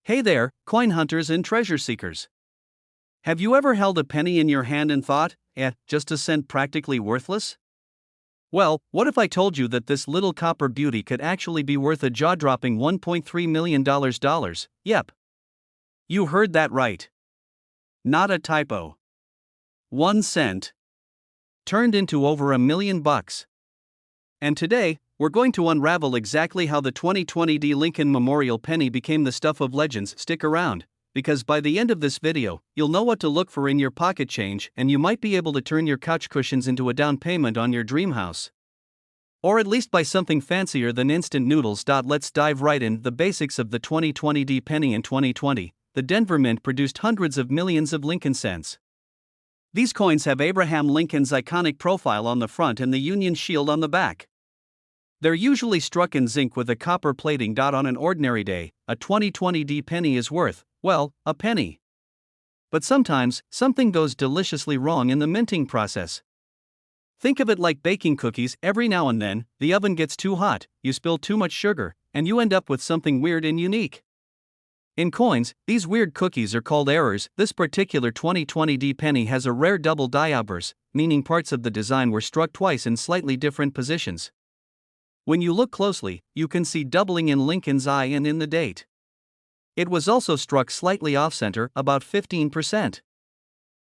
Hey there, coin hunters and treasure seekers. Have you ever held a penny in your hand and thought, just a cent practically worthless? Well, what if I told you that this little copper beauty could actually be worth a jaw-dropping $1.3 million? Yep. You heard that right. Not a typo. 1 cent turned into over $1 million. And today, we're going to unravel exactly how the 2020 D. Lincoln Memorial Penny became the stuff of legends. Stick around, because by the end of this video, you'll know what to look for in your pocket change and you might be able to turn your couch cushions into a down payment on your dream house. Or at least buy something fancier than instant noodles. Let's dive right in. The basics of the 2020 D penny. In 2020, the Denver Mint produced hundreds of millions of Lincoln cents. These coins have Abraham Lincoln's iconic profile on the front and the Union Shield on the back. They're usually struck in zinc with a copper plating. On an ordinary day, a 2020 D penny is worth, well, a penny. But sometimes, something goes deliciously wrong in the minting process. Think of it like baking cookies. Every now and then, the oven gets too hot, you spill too much sugar, and you end up with something weird and unique. In coins, these weird cookies are called errors. This particular 2020 D penny has a rare double die obverse, meaning parts of the design were struck twice in slightly different positions. When you look closely, you can see doubling in Lincoln's eye and in the date. It was also struck slightly off-center, about 15%.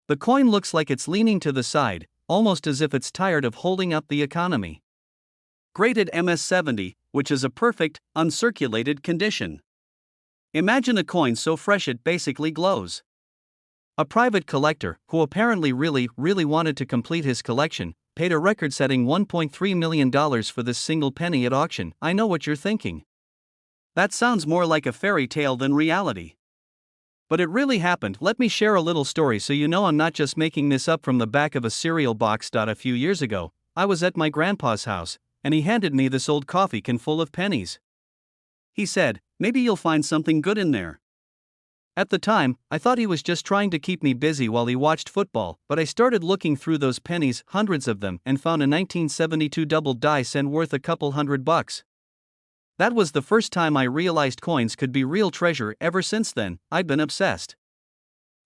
The coin looks like it's leaning to the side, almost as if it's tired of holding up the economy. Graded MS-70, which is a perfect, uncirculated condition. Imagine a coin so fresh it basically glows. A private collector, who apparently really wanted to complete his collection, paid a record-setting $1.3 million for this single penny at auction. I know what you're thinking. That sounds more like a fairy tale than reality. But it really happened. Let me share a little story so you know I'm not just making this up from the back of a cereal box. A few years ago, I was at my grandpa's house, and he handed me this old coffee can full of pennies. He said, "Maybe you'll find something good in there." At the time, I thought he was just trying to keep me busy while he watched football, but I started looking through those pennies, hundreds of them, and found a 1972 double die cent worth a couple $100. That was the first time I realized coins could be real treasure. Ever since then, I've been obsessed.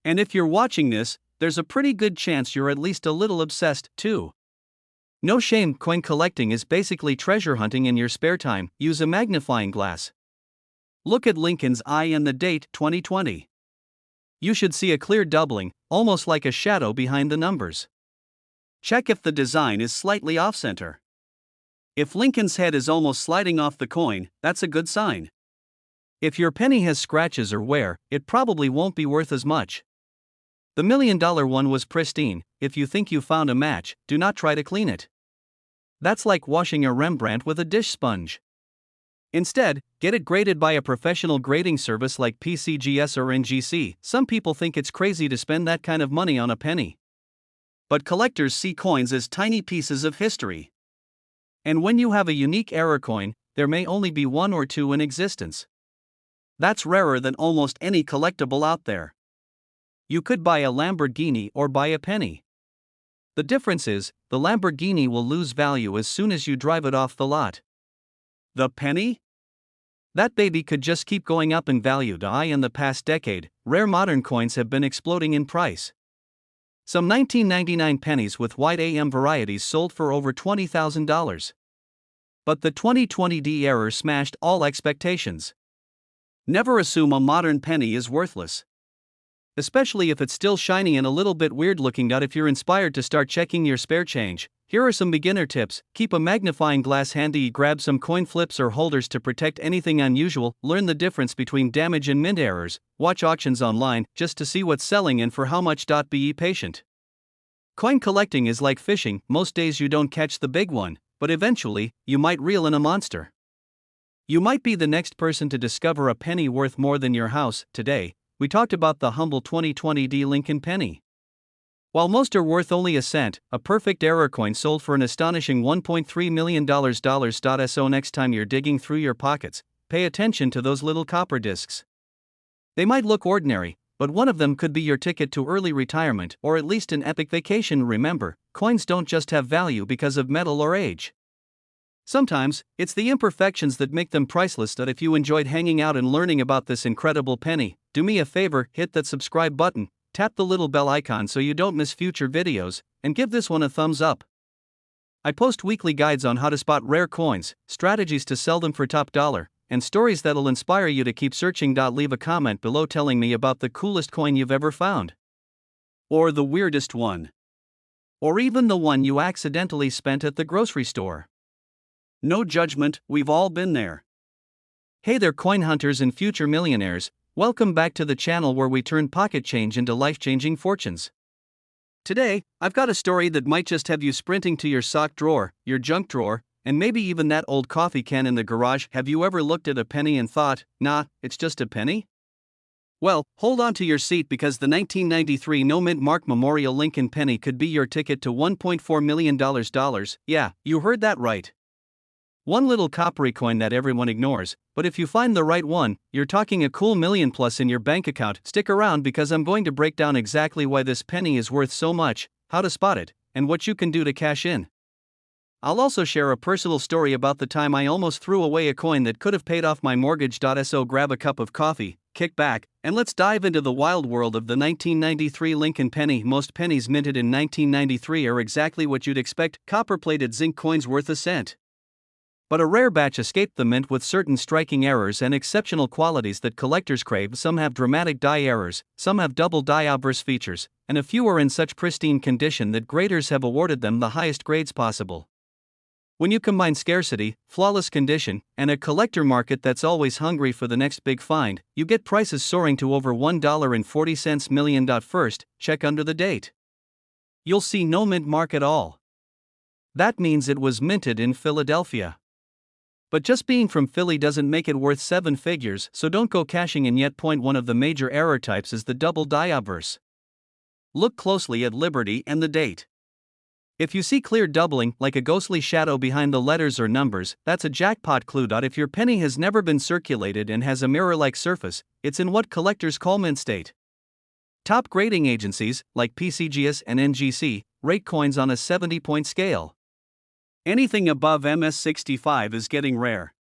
And if you're watching this, there's a pretty good chance you're at least a little obsessed, too. No shame, coin collecting is basically treasure hunting in your spare time. Use a magnifying glass. Look at Lincoln's eye and the date, 2020. You should see a clear doubling, almost like a shadow behind the numbers. Check if the design is slightly off-center. If Lincoln's head is almost sliding off the coin, that's a good sign. If your penny has scratches or wear, it probably won't be worth as much. The $1 million one was pristine. If you think you found a match, do not try to clean it. That's like washing a Rembrandt with a dish sponge. Instead, get it graded by a professional grading service like PCGS or NGC. Some people think it's crazy to spend that kind of money on a penny. But collectors see coins as tiny pieces of history. And when you have a unique error coin, there may only be one or two in existence. That's rarer than almost any collectible out there. You could buy a Lamborghini or buy a penny. The difference is, the Lamborghini will lose value as soon as you drive it off the lot. The penny? That baby could just keep going up in value. In the past decade, rare modern coins have been exploding in price. Some 1999 pennies with white AM varieties sold for over $20,000. But the 2020 D error smashed all expectations. Never assume a modern penny is worthless. Especially if it's still shiny and a little bit weird looking. If you're inspired to start checking your spare change, here are some beginner tips. Keep a magnifying glass handy. Grab some coin flips or holders to protect anything unusual. Learn the difference between damage and mint errors. Watch auctions online just to see what's selling and for how much. Be patient. Coin collecting is like fishing. Most days you don't catch the big one, but eventually, you might reel in a monster. You might be the next person to discover a penny worth more than your house. Today, we talked about the humble 2020 D Lincoln penny. While most are worth only a cent, a perfect error coin sold for an astonishing $1.3 million. So next time you're digging through your pockets, pay attention to those little copper discs. They might look ordinary, but one of them could be your ticket to early retirement or at least an epic vacation. Remember, coins don't just have value because of metal or age. Sometimes, it's the imperfections that make them priceless. That if you enjoyed hanging out and learning about this incredible penny, do me a favor, hit that subscribe button, tap the little bell icon so you don't miss future videos, and give this one a thumbs up. I post weekly guides on how to spot rare coins, strategies to sell them for top dollar, and stories that'll inspire you to keep searching. Leave a comment below telling me about the coolest coin you've ever found. Or the weirdest one. Or even the one you accidentally spent at the grocery store. No judgment, we've all been there. Hey there, coin hunters and future millionaires, welcome back to the channel where we turn pocket change into life-changing fortunes. Today, I've got a story that might just have you sprinting to your sock drawer, your junk drawer, and maybe even that old coffee can in the garage. Have you ever looked at a penny and thought, nah, it's just a penny? Well, hold on to your seat because the 1993 no-mint mark Memorial Lincoln penny could be your ticket to $1.4 million. Yeah, you heard that right. One little coppery coin that everyone ignores, but if you find the right one, you're talking a cool million plus in your bank account. Stick around because I'm going to break down exactly why this penny is worth so much, how to spot it, and what you can do to cash in. I'll also share a personal story about the time I almost threw away a coin that could have paid off my mortgage. So grab a cup of coffee, kick back, and let's dive into the wild world of the 1993 Lincoln penny. Most pennies minted in 1993 are exactly what you'd expect, copper-plated zinc coins worth a cent. But a rare batch escaped the mint with certain striking errors and exceptional qualities that collectors crave. Some have dramatic die errors, some have double die obverse features, and a few are in such pristine condition that graders have awarded them the highest grades possible. When you combine scarcity, flawless condition, and a collector market that's always hungry for the next big find, you get prices soaring to over $1.40 million. First, check under the date. You'll see no mint mark at all. That means it was minted in Philadelphia. But just being from Philly doesn't make it worth seven figures, so don't go cashing in yet. One of the major error types is the double die obverse. Look closely at Liberty and the date. If you see clear doubling, like a ghostly shadow behind the letters or numbers, that's a jackpot clue. If your penny has never been circulated and has a mirror-like surface, it's in what collectors call mint state. Top grading agencies, like PCGS and NGC, rate coins on a 70-point scale. Anything above MS65 is getting rare.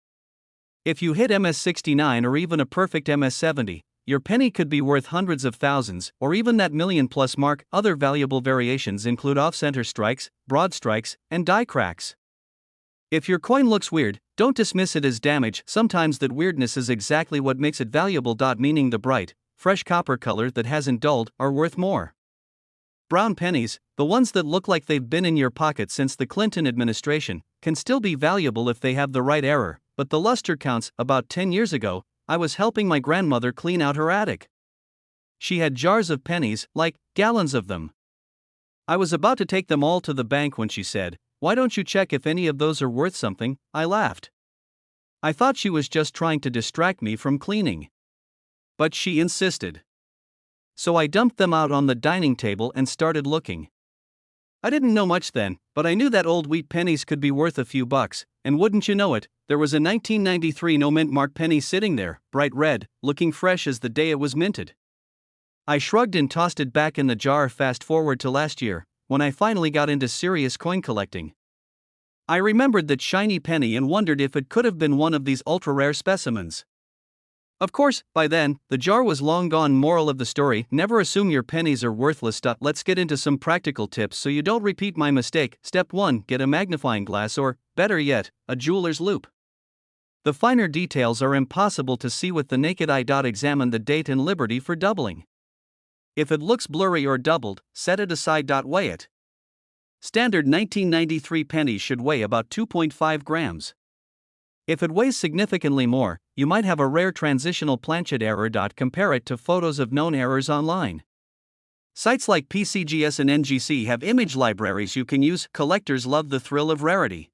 If you hit MS69 or even a perfect MS70, your penny could be worth hundreds of thousands, or even that million-plus mark. Other valuable variations include off-center strikes, broad strikes, and die cracks. If your coin looks weird, don't dismiss it as damage. Sometimes that weirdness is exactly what makes it valuable. Meaning the bright, fresh copper color that hasn't dulled, are worth more. Brown pennies, the ones that look like they've been in your pocket since the Clinton administration, can still be valuable if they have the right error, but the luster counts. About 10 years ago, I was helping my grandmother clean out her attic. She had jars of pennies, like gallons of them. I was about to take them all to the bank when she said, "Why don't you check if any of those are worth something?" I laughed. I thought she was just trying to distract me from cleaning. But she insisted. So I dumped them out on the dining table and started looking. I didn't know much then, but I knew that old wheat pennies could be worth a few bucks, and wouldn't you know it, there was a 1993 no-mint mark penny sitting there, bright red, looking fresh as the day it was minted. I shrugged and tossed it back in the jar. Fast forward to last year, when I finally got into serious coin collecting. I remembered that shiny penny and wondered if it could have been one of these ultra-rare specimens. Of course, by then, the jar was long gone. Moral of the story, never assume your pennies are worthless. Let's get into some practical tips so you don't repeat my mistake. Step 1. Get a magnifying glass or, better yet, a jeweler's loupe. The finer details are impossible to see with the naked eye. Examine the date and Liberty for doubling. If it looks blurry or doubled, set it aside. Weigh it. Standard 1993 pennies should weigh about 2.5 grams. If it weighs significantly more, you might have a rare transitional planchet error. Compare it to photos of known errors online. Sites like PCGS and NGC have image libraries you can use. Collectors love the thrill of rarity.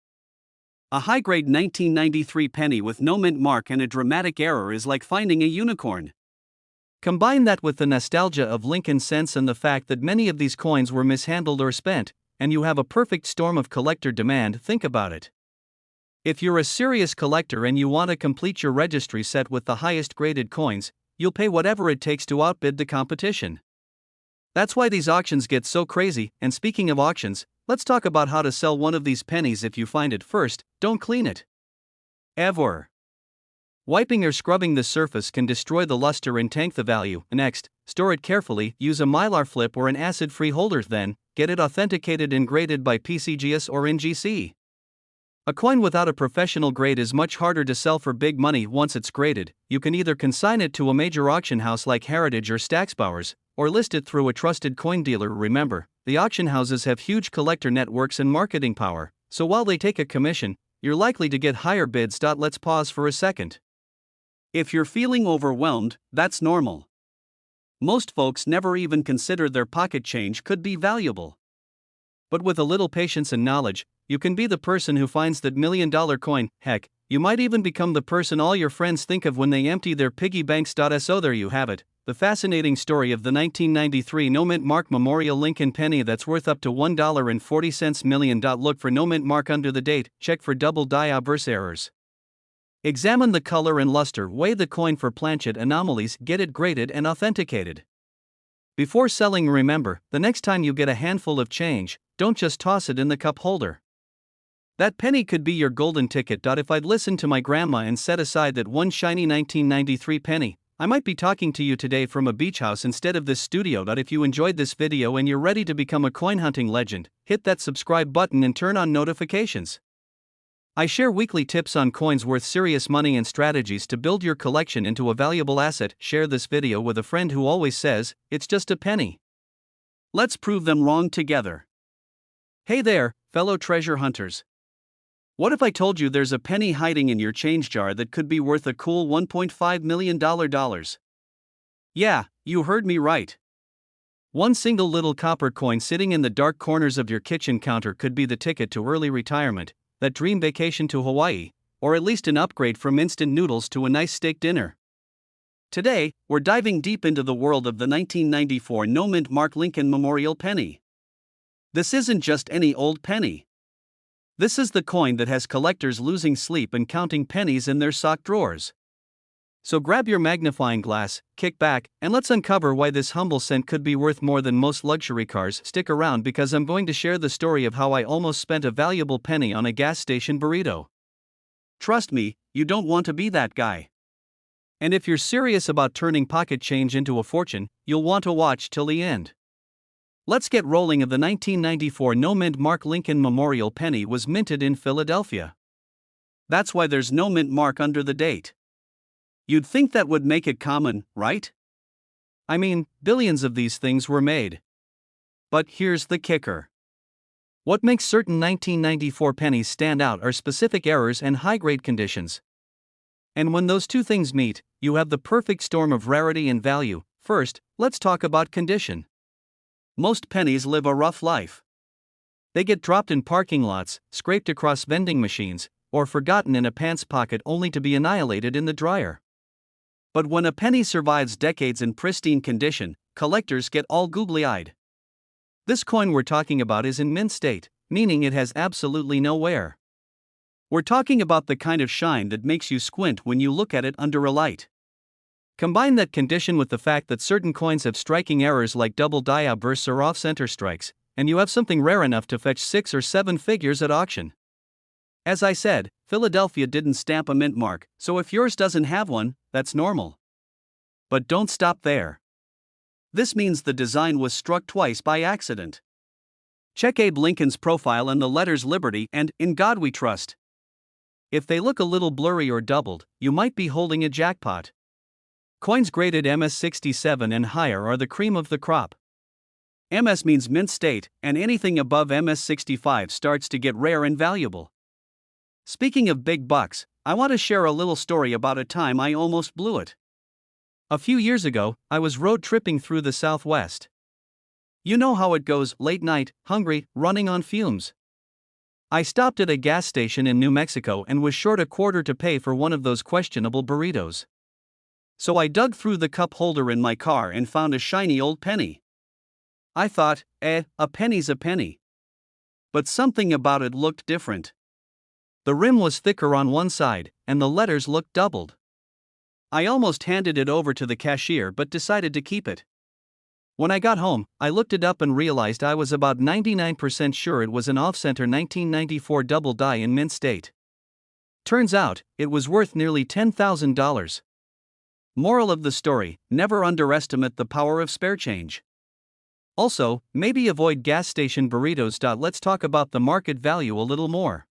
A high-grade 1993 penny with no mint mark and a dramatic error is like finding a unicorn. Combine that with the nostalgia of Lincoln cents and the fact that many of these coins were mishandled or spent, and you have a perfect storm of collector demand. Think about it. If you're a serious collector and you want to complete your registry set with the highest graded coins, you'll pay whatever it takes to outbid the competition. That's why these auctions get so crazy. And speaking of auctions, let's talk about how to sell one of these pennies if you find it. First, don't clean it ever. Wiping or scrubbing the surface can destroy the luster and tank the value. Next, store it carefully, use a mylar flip or an acid-free holder, then get it authenticated and graded by PCGS or NGC. A coin without a professional grade is much harder to sell for big money. Once it's graded, you can either consign it to a major auction house like Heritage or Stacksbowers, or list it through a trusted coin dealer. Remember, the auction houses have huge collector networks and marketing power, so while they take a commission, you're likely to get higher bids. Let's pause for a second. If you're feeling overwhelmed, that's normal. Most folks never even consider their pocket change could be valuable. But with a little patience and knowledge, you can be the person who finds that $1 million coin. Heck, you might even become the person all your friends think of when they empty their piggy banks. So there you have it, the fascinating story of the 1993 no mint mark Memorial Lincoln penny that's worth up to $1.40 million. Look for no mint mark under the date, check for double die obverse errors. Examine the color and luster, weigh the coin for planchet anomalies, get it graded and authenticated. Before selling, remember, the next time you get a handful of change, don't just toss it in the cup holder. That penny could be your golden ticket. If I'd listened to my grandma and set aside that one shiny 1993 penny, I might be talking to you today from a beach house instead of this studio. If you enjoyed this video and you're ready to become a coin hunting legend, hit that subscribe button and turn on notifications. I share weekly tips on coins worth serious money and strategies to build your collection into a valuable asset. Share this video with a friend who always says, it's just a penny. Let's prove them wrong together. Hey there, fellow treasure hunters. What if I told you there's a penny hiding in your change jar that could be worth a cool $1.5 million? Yeah, you heard me right. One single little copper coin sitting in the dark corners of your kitchen counter could be the ticket to early retirement, that dream vacation to Hawaii, or at least an upgrade from instant noodles to a nice steak dinner. Today, we're diving deep into the world of the 1994 no mint mark Lincoln Memorial penny. This isn't just any old penny. This is the coin that has collectors losing sleep and counting pennies in their sock drawers. So grab your magnifying glass, kick back, and let's uncover why this humble cent could be worth more than most luxury cars. Stick around because I'm going to share the story of how I almost spent a valuable penny on a gas station burrito. Trust me, you don't want to be that guy. And if you're serious about turning pocket change into a fortune, you'll want to watch till the end. Let's get rolling. The 1994 no mint mark Lincoln Memorial penny was minted in Philadelphia. That's why there's no mint mark under the date. You'd think that would make it common, right? I mean, billions of these things were made. But here's the kicker. What makes certain 1994 pennies stand out are specific errors and high-grade conditions. And when those two things meet, you have the perfect storm of rarity and value. First, let's talk about condition. Most pennies live a rough life. They get dropped in parking lots, scraped across vending machines, or forgotten in a pants pocket only to be annihilated in the dryer. But when a penny survives decades in pristine condition, collectors get all googly-eyed. This coin we're talking about is in mint state, meaning it has absolutely no wear. We're talking about the kind of shine that makes you squint when you look at it under a light. Combine that condition with the fact that certain coins have striking errors like double die obverse or off-center strikes, and you have something rare enough to fetch 6 or 7 figures at auction. As I said, Philadelphia didn't stamp a mint mark, so if yours doesn't have one, that's normal. But don't stop there. This means the design was struck twice by accident. Check Abe Lincoln's profile and the letters Liberty and In God We Trust. If they look a little blurry or doubled, you might be holding a jackpot. Coins graded MS67 and higher are the cream of the crop. MS means mint state, and anything above MS65 starts to get rare and valuable. Speaking of big bucks, I want to share a little story about a time I almost blew it. A few years ago, I was road tripping through the Southwest. You know how it goes, late night, hungry, running on fumes. I stopped at a gas station in New Mexico and was short a quarter to pay for one of those questionable burritos. So I dug through the cup holder in my car and found a shiny old penny. I thought, a penny's a penny. But something about it looked different. The rim was thicker on one side, and the letters looked doubled. I almost handed it over to the cashier but decided to keep it. When I got home, I looked it up and realized I was about 99% sure it was an off-center 1994 double die in mint state. Turns out, it was worth nearly $10,000. Moral of the story: never underestimate the power of spare change. Also, maybe avoid gas station burritos. Let's talk about the market value a little more.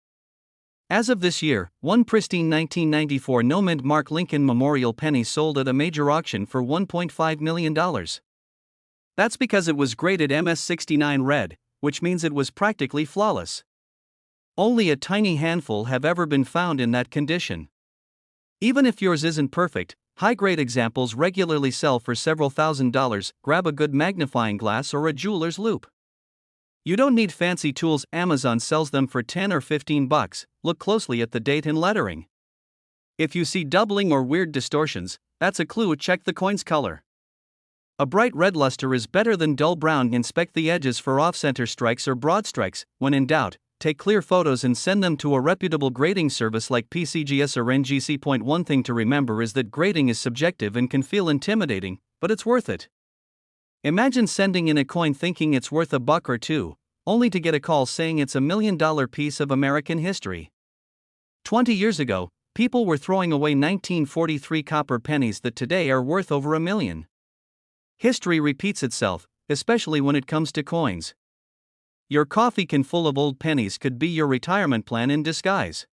As of this year, one pristine 1994 no-mint Mark Lincoln Memorial penny sold at a major auction for $1.5 million. That's because it was graded MS69 red, which means it was practically flawless. Only a tiny handful have ever been found in that condition. Even if yours isn't perfect, high-grade examples regularly sell for several $1,000s. Grab a good magnifying glass or a jeweler's loupe. You don't need fancy tools, Amazon sells them for $10 or $15. Look closely at the date and lettering. If you see doubling or weird distortions, that's a clue. Check the coin's color. A bright red luster is better than dull brown. Inspect the edges for off-center strikes or broad strikes. When in doubt, take clear photos and send them to a reputable grading service like PCGS or NGC. One thing to remember is that grading is subjective and can feel intimidating, but it's worth it. Imagine sending in a coin thinking it's worth $1 or $2, only to get a call saying it's $1 million piece of American history. 20 years ago, people were throwing away 1943 copper pennies that today are worth over $1 million. History repeats itself, especially when it comes to coins. Your coffee can full of old pennies could be your retirement plan in disguise.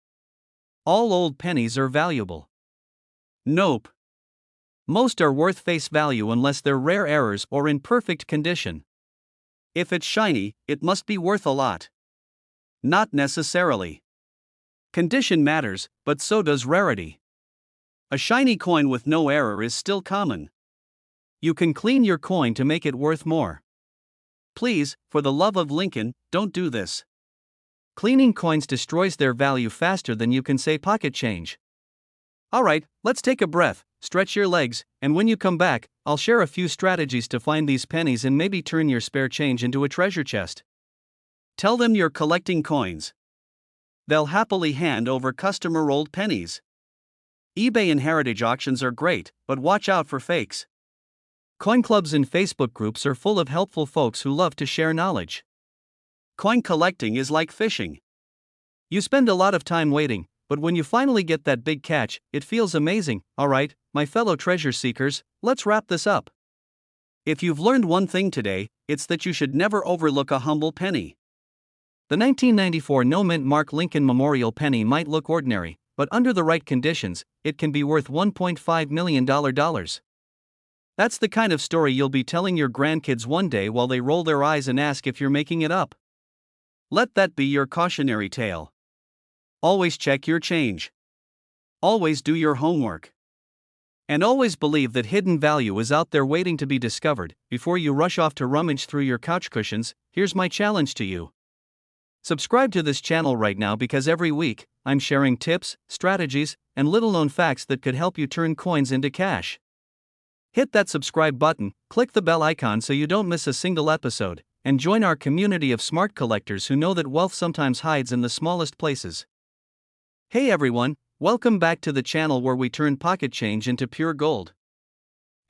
All old pennies are valuable. Nope. Most are worth face value unless they're rare errors or in perfect condition. If it's shiny, it must be worth a lot. Not necessarily. Condition matters, but so does rarity. A shiny coin with no error is still common. You can clean your coin to make it worth more. Please, for the love of Lincoln, don't do this. Cleaning coins destroys their value faster than you can say pocket change. Alright, let's take a breath, stretch your legs, and when you come back, I'll share a few strategies to find these pennies and maybe turn your spare change into a treasure chest. Tell them you're collecting coins. They'll happily hand over customer old pennies. eBay and heritage auctions are great, but watch out for fakes. Coin clubs and Facebook groups are full of helpful folks who love to share knowledge. Coin collecting is like fishing. You spend a lot of time waiting, but when you finally get that big catch, it feels amazing. Alright, my fellow treasure seekers, let's wrap this up. If you've learned one thing today, it's that you should never overlook a humble penny. The 1994 no-mint Mark Lincoln Memorial penny might look ordinary, but under the right conditions, it can be worth $1.5 million. That's the kind of story you'll be telling your grandkids one day while they roll their eyes and ask if you're making it up. Let that be your cautionary tale. Always check your change. Always do your homework. And always believe that hidden value is out there waiting to be discovered. Before you rush off to rummage through your couch cushions, here's my challenge to you. Subscribe to this channel right now because every week, I'm sharing tips, strategies, and little-known facts that could help you turn coins into cash. Hit that subscribe button, click the bell icon so you don't miss a single episode, and join our community of smart collectors who know that wealth sometimes hides in the smallest places. Hey everyone, welcome back to the channel where we turn pocket change into pure gold.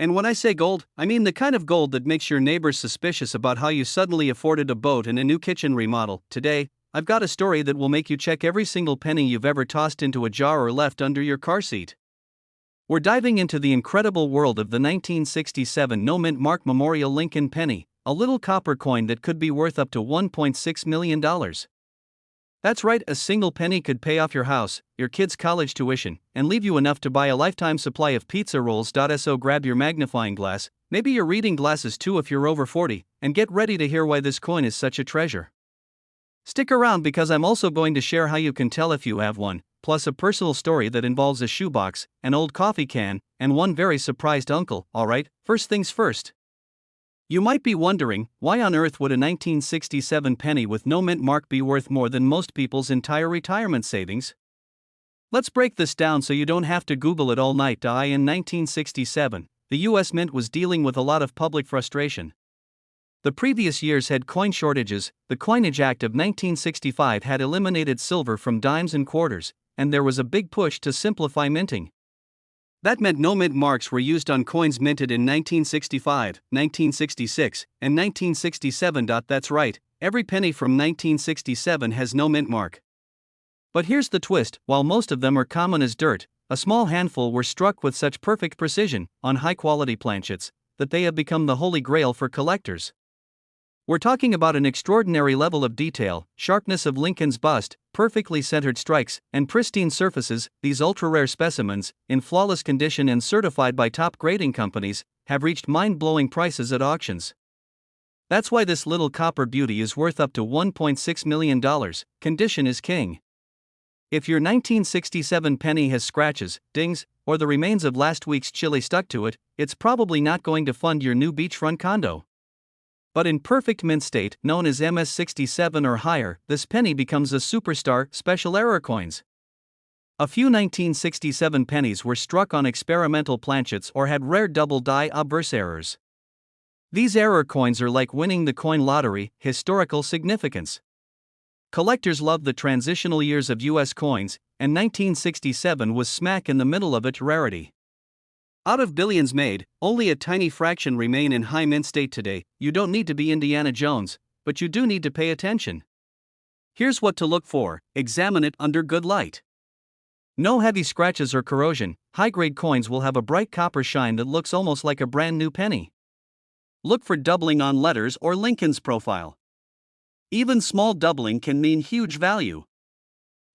And when I say gold, I mean the kind of gold that makes your neighbors suspicious about how you suddenly afforded a boat and a new kitchen remodel. Today, I've got a story that will make you check every single penny you've ever tossed into a jar or left under your car seat. We're diving into the incredible world of the 1967 no-mint Mark Memorial Lincoln penny, a little copper coin that could be worth up to $1.6 million. That's right, a single penny could pay off your house, your kids' college tuition, and leave you enough to buy a lifetime supply of pizza rolls. So grab your magnifying glass, maybe your reading glasses too if you're over 40, and get ready to hear why this coin is such a treasure. Stick around because I'm also going to share how you can tell if you have one, plus a personal story that involves a shoebox, an old coffee can, and one very surprised uncle. Alright, first things first. You might be wondering, why on earth would a 1967 penny with no mint mark be worth more than most people's entire retirement savings? Let's break this down so you don't have to Google it all night. In 1967, the US Mint was dealing with a lot of public frustration. The previous years had coin shortages. The Coinage Act of 1965 had eliminated silver from dimes and quarters, and there was a big push to simplify minting. That meant no mint marks were used on coins minted in 1965, 1966, and 1967. That's right, every penny from 1967 has no mint mark. But here's the twist: while most of them are common as dirt, a small handful were struck with such perfect precision, on high-quality planchets, that they have become the holy grail for collectors. We're talking about an extraordinary level of detail, sharpness of Lincoln's bust, perfectly centered strikes, and pristine surfaces. These ultra-rare specimens, in flawless condition and certified by top grading companies, have reached mind-blowing prices at auctions. That's why this little copper beauty is worth up to $1.6 million. Condition is king. If your 1967 penny has scratches, dings, or the remains of last week's chili stuck to it, it's probably not going to fund your new beachfront condo. But in perfect mint state, known as MS67 or higher, this penny becomes a superstar. Special error coins. A few 1967 pennies were struck on experimental planchets or had rare double die obverse errors. These error coins are like winning the coin lottery. Historical significance. Collectors love the transitional years of US coins, and 1967 was smack in the middle of its rarity. Out of billions made, only a tiny fraction remain in high mint state today. You don't need to be Indiana Jones, but you do need to pay attention. Here's what to look for: examine it under good light. No heavy scratches or corrosion. High-grade coins will have a bright copper shine that looks almost like a brand new penny. Look for doubling on letters or Lincoln's profile. Even small doubling can mean huge value.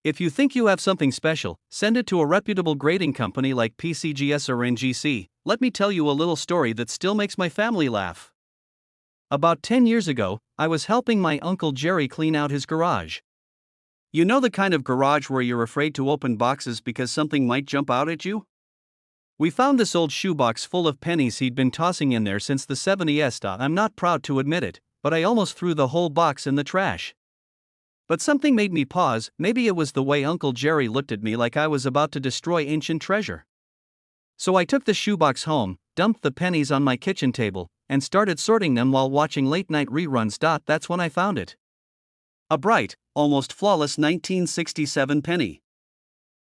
If you think you have something special, send it to a reputable grading company like PCGS or NGC. Let me tell you a little story that still makes my family laugh. About 10 years ago, I was helping my Uncle Jerry clean out his garage. You know the kind of garage where you're afraid to open boxes because something might jump out at you? We found this old shoebox full of pennies he'd been tossing in there since the 70s. I'm not proud to admit it, but I almost threw the whole box in the trash. But something made me pause. Maybe it was the way Uncle Jerry looked at me like I was about to destroy ancient treasure. So I took the shoebox home, dumped the pennies on my kitchen table, and started sorting them while watching late-night reruns. That's when I found it. A bright, almost flawless 1967 penny.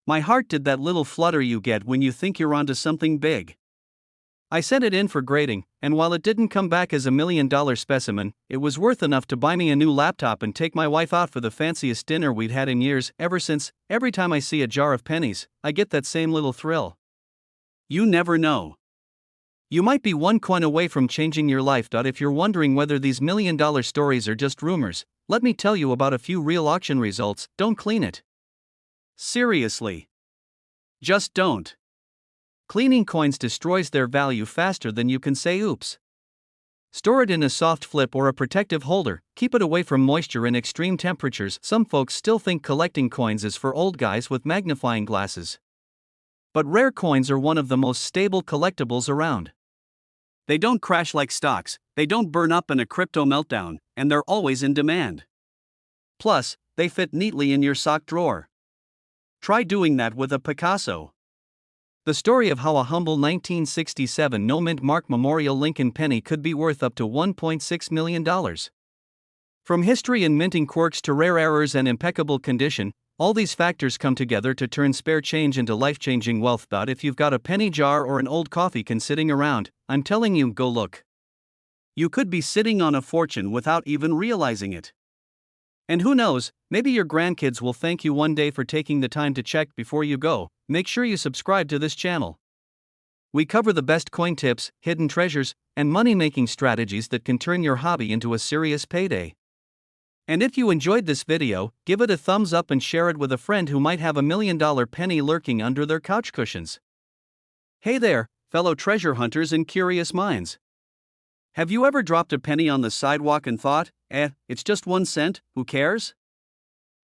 My heart did that little flutter you get when you think you're onto something big. I sent it in for grading, and while it didn't come back as $1 million specimen, it was worth enough to buy me a new laptop and take my wife out for the fanciest dinner we'd had in years. Ever since, every time I see a jar of pennies, I get that same little thrill. You never know. You might be one coin away from changing your life. If you're wondering whether these $1 million stories are just rumors, let me tell you about a few real auction results. Don't clean it. Seriously. Just don't. Cleaning coins destroys their value faster than you can say oops. Store it in a soft flip or a protective holder. Keep it away from moisture and extreme temperatures. Some folks still think collecting coins is for old guys with magnifying glasses. But rare coins are one of the most stable collectibles around. They don't crash like stocks, they don't burn up in a crypto meltdown, and they're always in demand. Plus, they fit neatly in your sock drawer. Try doing that with a Picasso. The story of how a humble 1967 no-mint mark Memorial Lincoln penny could be worth up to $1.6 million. From history and minting quirks to rare errors and impeccable condition, all these factors come together to turn spare change into life-changing wealth. If you've got a penny jar or an old coffee can sitting around, I'm telling you, go look. You could be sitting on a fortune without even realizing it. And who knows, maybe your grandkids will thank you one day for taking the time to check before you go. Make sure you subscribe to this channel. We cover the best coin tips, hidden treasures, and money-making strategies that can turn your hobby into a serious payday. And if you enjoyed this video, give it a thumbs up and share it with a friend who might have $1 million penny lurking under their couch cushions. Hey there, fellow treasure hunters and curious minds. Have you ever dropped a penny on the sidewalk and thought, it's just 1 cent, who cares?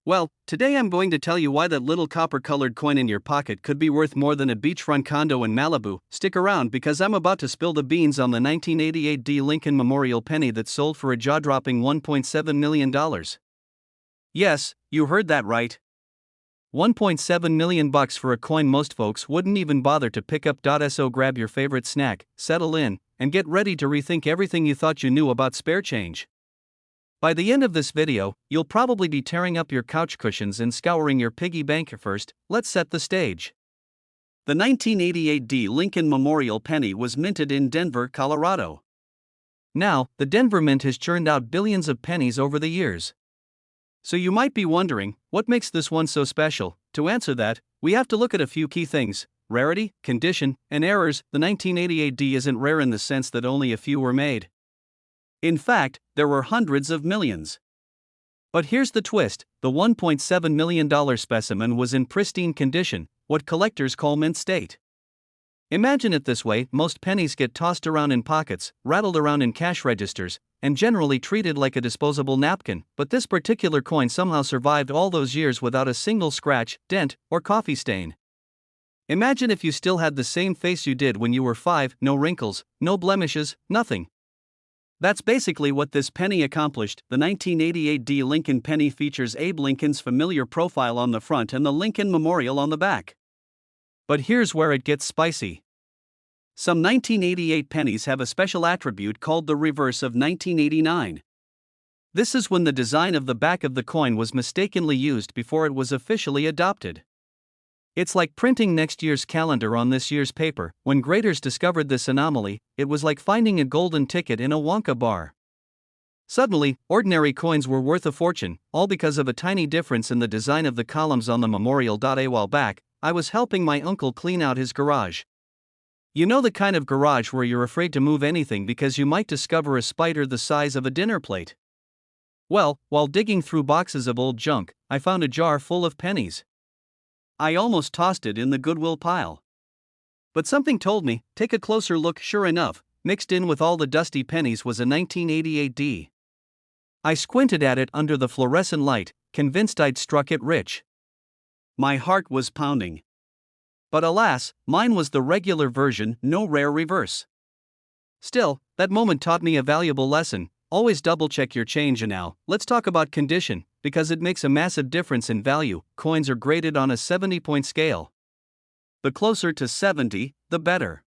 Well, today I'm going to tell you why that little copper-colored coin in your pocket could be worth more than a beachfront condo in Malibu. Stick around because I'm about to spill the beans on the 1988 D Lincoln Memorial penny that sold for a jaw-dropping $1.7 million. Yes, you heard that right. $1.7 million for a coin most folks wouldn't even bother to pick up. So grab your favorite snack, settle in, and get ready to rethink everything you thought you knew about spare change. By the end of this video, you'll probably be tearing up your couch cushions and scouring your piggy bank. First, let's set the stage. The 1988 D. Lincoln Memorial Penny was minted in Denver, Colorado. Now, the Denver Mint has churned out billions of pennies over the years. So you might be wondering, what makes this one so special? To answer that, we have to look at a few key things: rarity, condition, and errors. The 1988 D isn't rare in the sense that only a few were made. In fact, there were hundreds of millions. But here's the twist: the $1.7 million specimen was in pristine condition, what collectors call mint state. Imagine it this way: most pennies get tossed around in pockets, rattled around in cash registers, and generally treated like a disposable napkin, but this particular coin somehow survived all those years without a single scratch, dent, or coffee stain. Imagine if you still had the same face you did when you were 5, no wrinkles, no blemishes, nothing. That's basically what this penny accomplished. The 1988 D. Lincoln penny features Abe Lincoln's familiar profile on the front and the Lincoln Memorial on the back. But here's where it gets spicy. Some 1988 pennies have a special attribute called the reverse of 1989. This is when the design of the back of the coin was mistakenly used before it was officially adopted. It's like printing next year's calendar on this year's paper. When graders discovered this anomaly, it was like finding a golden ticket in a Wonka bar. Suddenly, ordinary coins were worth a fortune, all because of a tiny difference in the design of the columns on the memorial. A while back, I was helping my uncle clean out his garage. You know, the kind of garage where you're afraid to move anything because you might discover a spider the size of a dinner plate. Well, while digging through boxes of old junk, I found a jar full of pennies. I almost tossed it in the Goodwill pile. But something told me, take a closer look. Sure enough, mixed in with all the dusty pennies was a 1988 D. I squinted at it under the fluorescent light, convinced I'd struck it rich. My heart was pounding. But alas, mine was the regular version, no rare reverse. Still, that moment taught me a valuable lesson: always double-check your change. And now, let's talk about condition, because it makes a massive difference in value. Coins are graded on a 70-point scale. The closer to 70, the better.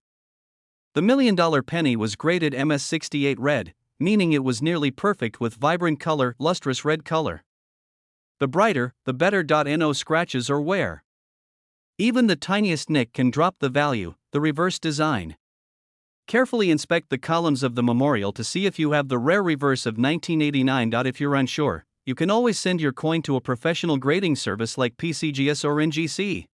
The $1 million penny was graded MS68 red, meaning it was nearly perfect with vibrant color, lustrous red color. The brighter, the better. No scratches or wear. Even the tiniest nick can drop the value. The reverse design. Carefully inspect the columns of the memorial to see if you have the rare reverse of 1989. If you're unsure, you can always send your coin to a professional grading service like PCGS or NGC.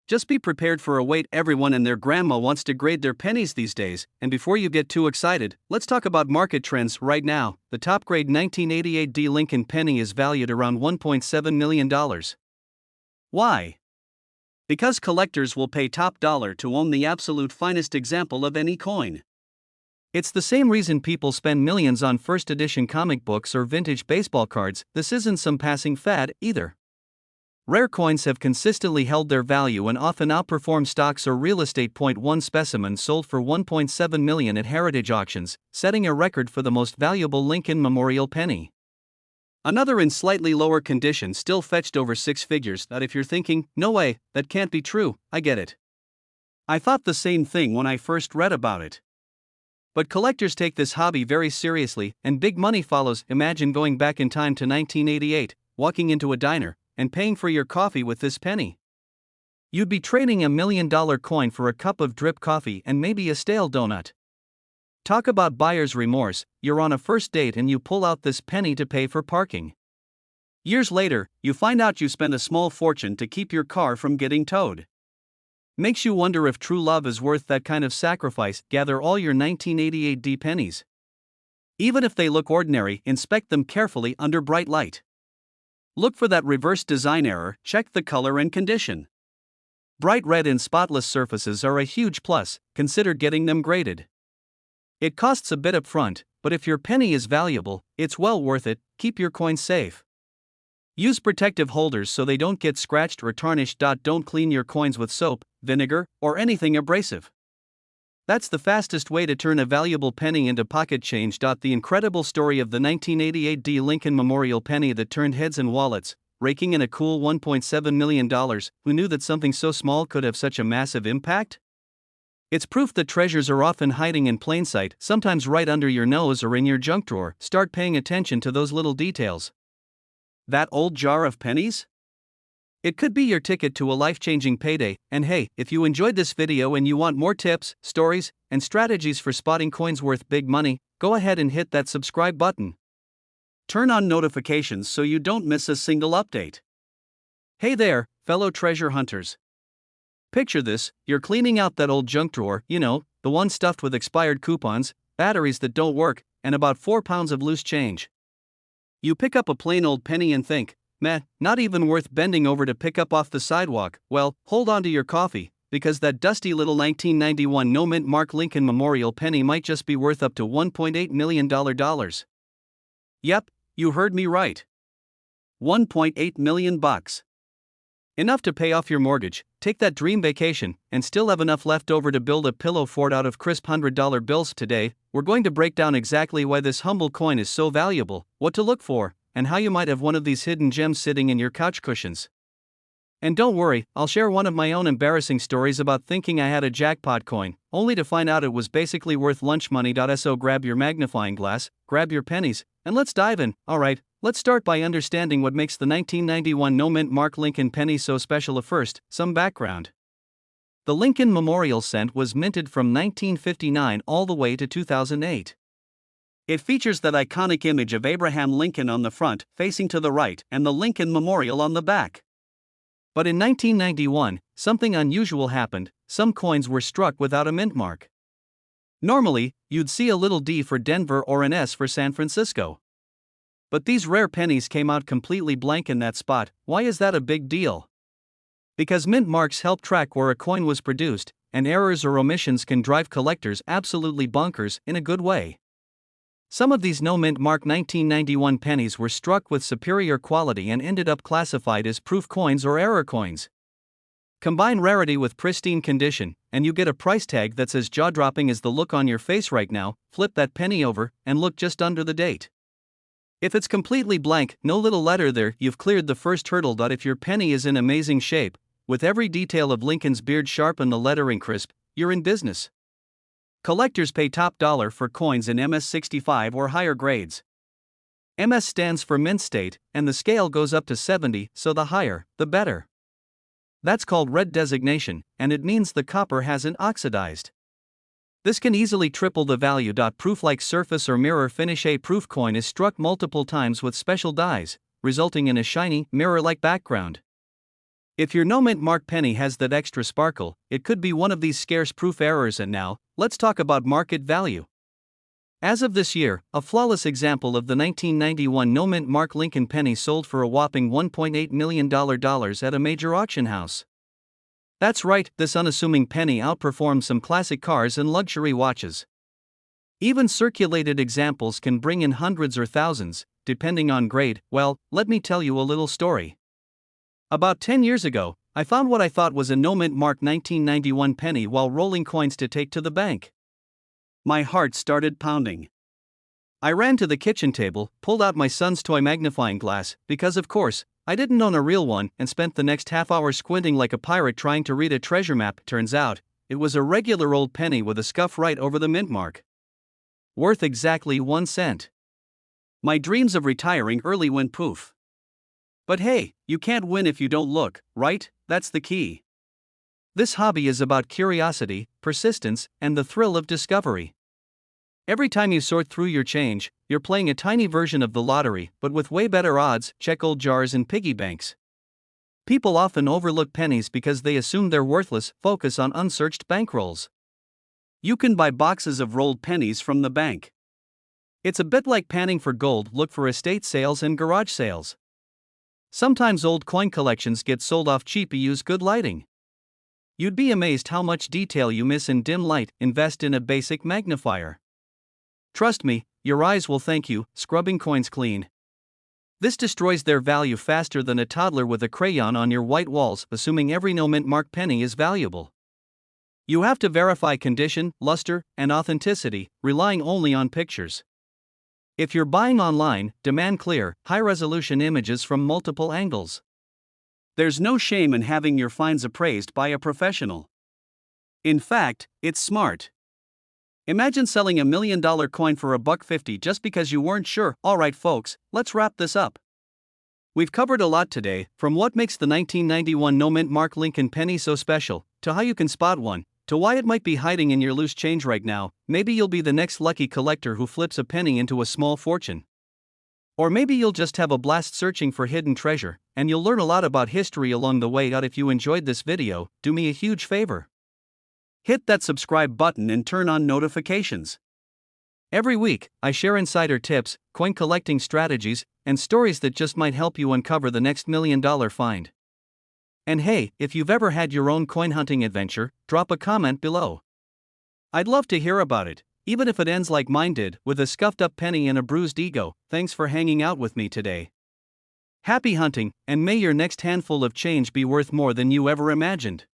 Just be prepared for a wait. Everyone and their grandma wants to grade their pennies these days, and before you get too excited, let's talk about market trends. Right now, the top grade 1988 D. Lincoln penny is valued around $1.7 million. Why? Because collectors will pay top dollar to own the absolute finest example of any coin. It's the same reason people spend millions on first edition comic books or vintage baseball cards. This isn't some passing fad, either. Rare coins have consistently held their value and often outperform stocks or real estate. One specimen sold for $1.7 million at heritage auctions, setting a record for the most valuable Lincoln Memorial penny. Another in slightly lower condition still fetched over 6 figures. If you're thinking, no way, that can't be true, I get it. I thought the same thing when I first read about it. But collectors take this hobby very seriously, and big money follows. Imagine going back in time to 1988, walking into a diner, and paying for your coffee with this penny. You'd be trading $1 million coin for a cup of drip coffee and maybe a stale donut. Talk about buyer's remorse. You're on a first date and you pull out this penny to pay for parking. Years later, you find out you spent a small fortune to keep your car from getting towed. Makes you wonder if true love is worth that kind of sacrifice. Gather all your 1988 D pennies. Even if they look ordinary, inspect them carefully under bright light. Look for that reverse design error. Check the color and condition. Bright red and spotless surfaces are a huge plus. Consider getting them graded. It costs a bit up front, but if your penny is valuable, it's well worth it. Keep your coins safe. Use protective holders so they don't get scratched or tarnished. Don't clean your coins with soap, vinegar, or anything abrasive. That's the fastest way to turn a valuable penny into pocket change. The incredible story of the 1988 D. Lincoln Memorial penny that turned heads and wallets, raking in a cool $1.7 million. Who knew that something so small could have such a massive impact? It's proof that treasures are often hiding in plain sight, sometimes right under your nose or in your junk drawer. Start paying attention to those little details. That old jar of pennies? It could be your ticket to a life-changing payday. And hey, if you enjoyed this video and you want more tips, stories, and strategies for spotting coins worth big money, go ahead and hit that subscribe button. Turn on notifications so you don't miss a single update. Hey there, fellow treasure hunters. Picture this: you're cleaning out that old junk drawer, the one stuffed with expired coupons, batteries that don't work, and about 4 pounds of loose change. You pick up a plain old penny and think, meh, not even worth bending over to pick up off the sidewalk. Well, hold on to your coffee, because that dusty little 1991 no-mint Mark Lincoln Memorial penny might just be worth up to $1.8 million. Yep, you heard me right. 1.8 million bucks. Enough to pay off your mortgage, take that dream vacation, and still have enough left over to build a pillow fort out of crisp $100 bills. Today, we're going to break down exactly why this humble coin is so valuable, what to look for, and how you might have one of these hidden gems sitting in your couch cushions. And don't worry, I'll share one of my own embarrassing stories about thinking I had a jackpot coin, only to find out it was basically worth lunch money. So grab your magnifying glass, grab your pennies, and let's dive in. Alright, let's start by understanding what makes the 1991 no-mint Mark Lincoln penny so special. First, some background. The Lincoln Memorial cent was minted from 1959 all the way to 2008. It features that iconic image of Abraham Lincoln on the front, facing to the right, and the Lincoln Memorial on the back. But in 1991, something unusual happened: some coins were struck without a mint mark. Normally, you'd see a little D for Denver or an S for San Francisco. But these rare pennies came out completely blank in that spot. Why is that a big deal? Because mint marks help track where a coin was produced, and errors or omissions can drive collectors absolutely bonkers in a good way. Some of these no-mint mark 1991 pennies were struck with superior quality and ended up classified as proof coins or error coins. Combine rarity with pristine condition, and you get a price tag that's as jaw-dropping as the look on your face right now. Flip that penny over, and look just under the date. If it's completely blank, no little letter there, you've cleared the first hurdle. If your penny is in amazing shape, with every detail of Lincoln's beard sharp and the lettering crisp, you're in business. Collectors pay top dollar for coins in MS-65 or higher grades. MS stands for mint state, and the scale goes up to 70, so the higher, the better. That's called red designation, and it means the copper hasn't oxidized. This can easily triple the value. Proof-like surface or mirror finish. A proof coin is struck multiple times with special dyes, resulting in a shiny, mirror-like background. If your no-mint mark penny has that extra sparkle, it could be one of these scarce proof errors. And now, let's talk about market value. As of this year, a flawless example of the 1991 no-mint Mark Lincoln penny sold for a whopping $1.8 million at a major auction house. That's right, this unassuming penny outperforms some classic cars and luxury watches. Even circulated examples can bring in hundreds or thousands, depending on grade. Well, let me tell you a little story. About 10 years ago, I found what I thought was a no-mint mark 1991 penny while rolling coins to take to the bank. My heart started pounding. I ran to the kitchen table, pulled out my son's toy magnifying glass, because of course, I didn't own a real one, and spent the next half hour squinting like a pirate trying to read a treasure map. Turns out, it was a regular old penny with a scuff right over the mint mark. Worth exactly 1 cent. My dreams of retiring early went poof. But hey, you can't win if you don't look, right? That's the key. This hobby is about curiosity, persistence, and the thrill of discovery. Every time you sort through your change, you're playing a tiny version of the lottery, but with way better odds. Check old jars and piggy banks. People often overlook pennies because they assume they're worthless. Focus on unsearched bankrolls. You can buy boxes of rolled pennies from the bank. It's a bit like panning for gold. Look for estate sales and garage sales. Sometimes old coin collections get sold off cheap. Use good lighting. You'd be amazed how much detail you miss in dim light. Invest in a basic magnifier. Trust me, your eyes will thank you. Scrubbing coins clean. This destroys their value faster than a toddler with a crayon on your white walls, assuming every no-mint mark penny is valuable. You have to verify condition, luster, and authenticity, relying only on pictures. If you're buying online, demand clear, high-resolution images from multiple angles. There's no shame in having your finds appraised by a professional. In fact, it's smart. Imagine selling $1 million coin for $1.50 just because you weren't sure. Alright folks, let's wrap this up. We've covered a lot today, from what makes the 1991 no-mint Mark Lincoln penny so special, to how you can spot one, to why it might be hiding in your loose change right now. Maybe you'll be the next lucky collector who flips a penny into a small fortune. Or maybe you'll just have a blast searching for hidden treasure, and you'll learn a lot about history along the way. If you enjoyed this video, do me a huge favor. Hit that subscribe button and turn on notifications. Every week, I share insider tips, coin collecting strategies, and stories that just might help you uncover the next $1 million find. And hey, if you've ever had your own coin hunting adventure, drop a comment below. I'd love to hear about it, even if it ends like mine did, with a scuffed up penny and a bruised ego. Thanks for hanging out with me today. Happy hunting, and may your next handful of change be worth more than you ever imagined.